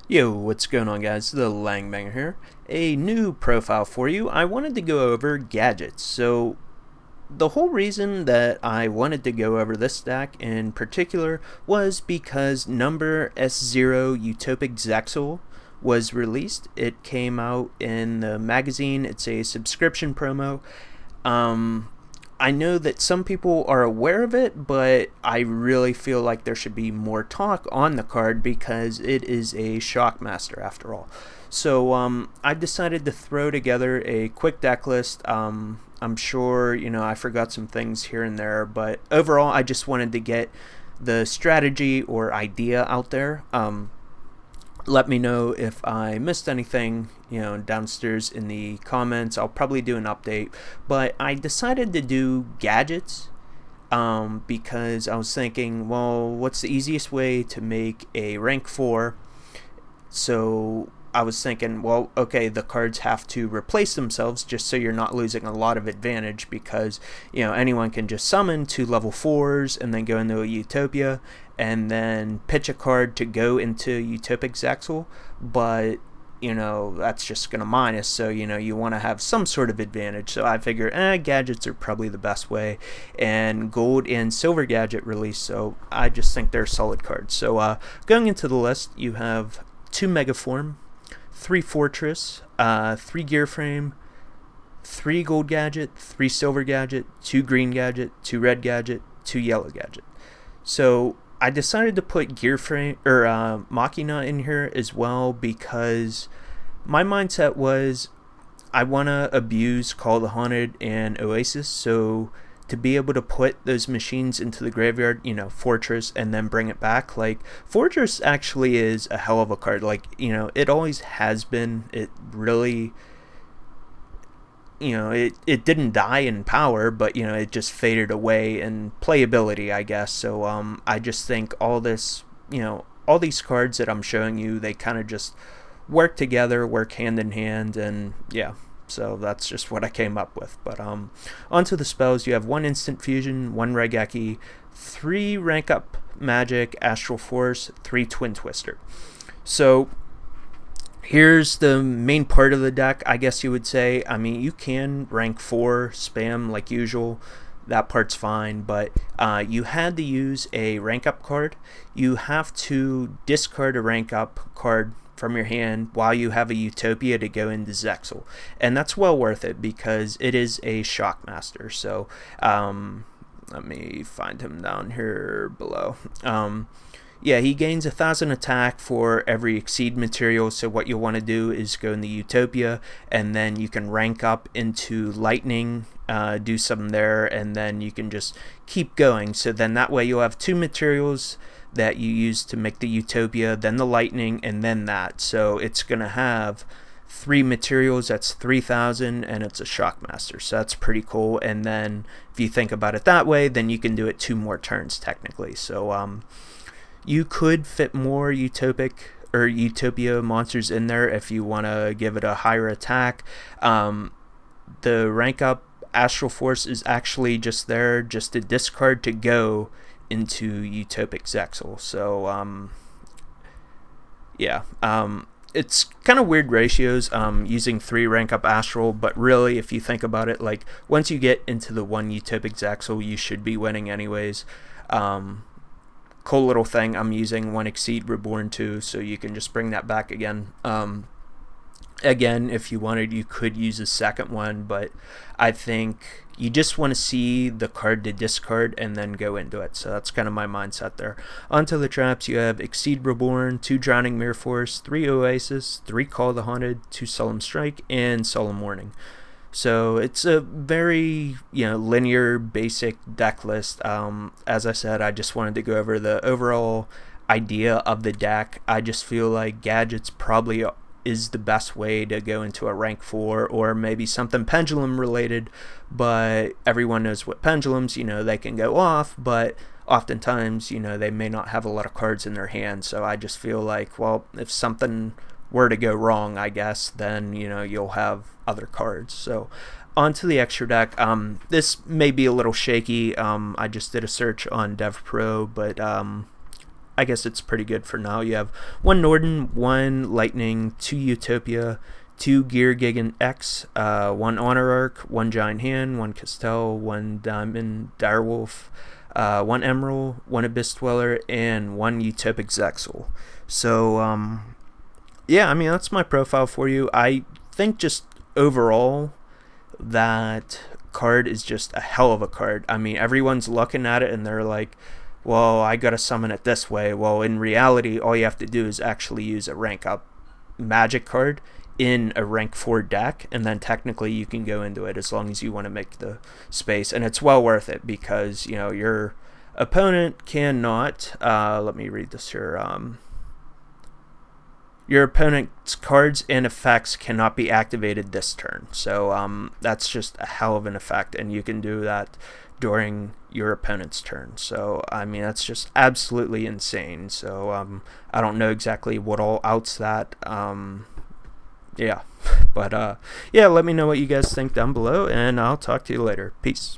Yo, what's going on, guys? The Langbanger here. A new profile for you. I wanted to go over gadgets. So, the whole reason that I wanted to go over this stack in particular was because number S0 Utopic Zexal was released. It came out in the magazine. It's a subscription promo. Um, I know that some people are aware of it, but I really feel like there should be more talk on the card because it is a Shockmaster after all. So I decided to throw together a quick deck list. I'm sure, I forgot some things here and there, but overall I just wanted to get the strategy or idea out there. Let me know if I missed anything, downstairs in the comments. I'll probably do an update. But I decided to do gadgets because I was thinking, well, what's the easiest way to make a rank 4? So I was thinking, well, okay, the cards have to replace themselves just so you're not losing a lot of advantage because, anyone can just summon 2 level 4s and then go into a Utopia and then pitch a card to go into Utopic Zexal, but that's just going to minus, so you want to have some sort of advantage. So I figure gadgets are probably the best way, and gold and silver gadget release, so I just think they're solid cards. So going into the list, you have 2 Megaform, 3 Fortress, 3 Gear Frame, 3 gold gadget, 3 silver gadget, 2 green gadget, 2 red gadget, 2 yellow gadget. So I decided to put Gear Frame or Machina in here as well because my mindset was I want to abuse Call the Haunted and Oasis, so to be able to put those machines into the graveyard, Fortress, and then bring it back, like, Fortress actually is a hell of a card. Like, it always has been. It really, it didn't die in power, but, it just faded away in playability, I guess. So, I just think all this, all these cards that I'm showing you, they kind of just work together, work hand in hand, and yeah. So that's just what I came up with. But onto the spells, you have 1 Instant Fusion, 1 Regeki, 3 Rank Up Magic, Astral Force, 3 Twin Twister. So here's the main part of the deck, I guess you would say. I mean, you can rank 4 spam like usual. That part's fine, but you had to use a rank up card. You have to discard a rank up card from your hand while you have a Utopia to go into Zexal, and that's well worth it because it is a Shockmaster. So let me find him down here below. Yeah, he gains 1,000 attack for every Exceed material, so what you'll want to do is go in the Utopia, and then you can rank up into Lightning, do something there, and then you can just keep going. So then that way you'll have 2 materials that you use to make the Utopia, then the Lightning, and then that. So it's going to have 3 materials, that's 3,000, and it's a Shockmaster, so that's pretty cool. And then if you think about it that way, then you can do it 2 more turns technically. So you could fit more Utopic or Utopia monsters in there if you want to give it a higher attack. The rank up Astral Force is actually just there just to discard to go into Utopic Zexal. So yeah, it's kind of weird ratios using 3 rank up Astral, but really if you think about it, like, once you get into the 1 Utopic Zexal, you should be winning anyways. Cool little thing, I'm using 1 Exceed Reborn too, so you can just bring that back again. Again, if you wanted, you could use a second one, but I think you just want to see the card to discard and then go into it. So that's kind of my mindset there. Onto the traps, you have Exceed Reborn, 2 Drowning Mirror Force, 3 Oasis, 3 Call the Haunted, 2 Solemn Strike, and Solemn Warning. So it's a very linear, basic deck list. As I said, I just wanted to go over the overall idea of the deck. I just feel like gadgets probably is the best way to go into a rank 4, or maybe something pendulum related, but everyone knows what pendulums, they can go off, but oftentimes, they may not have a lot of cards in their hand. So I just feel like, well, if something were to go wrong, I guess, then you'll have other cards. So onto the extra deck. This may be a little shaky. I just did a search on DevPro, but I guess it's pretty good for now. You have 1 Norden, 1 Lightning, 2 Utopia, 2 Gear Gigant X, 1 Honor Arc, 1 Giant Hand, 1 Castell, 1 Diamond Direwolf, 1 Emerald, 1 Abyss Dweller, and 1 Utopic Zexal. So, yeah, I mean, that's my profile for you. I think just overall, that card is just a hell of a card. I mean, everyone's looking at it and they're like, well, I gotta summon it this way. Well, in reality, all you have to do is actually use a rank up magic card in a rank 4 deck, and then technically you can go into it as long as you want to make the space, and it's well worth it because, you know, your opponent cannot, let me read this here, your opponent's cards and effects cannot be activated this turn. So that's just a hell of an effect, and you can do that during your opponent's turn. So, I mean, that's just absolutely insane. So I don't know exactly what all outs that. Yeah. But, yeah, let me know what you guys think down below, and I'll talk to you later. Peace.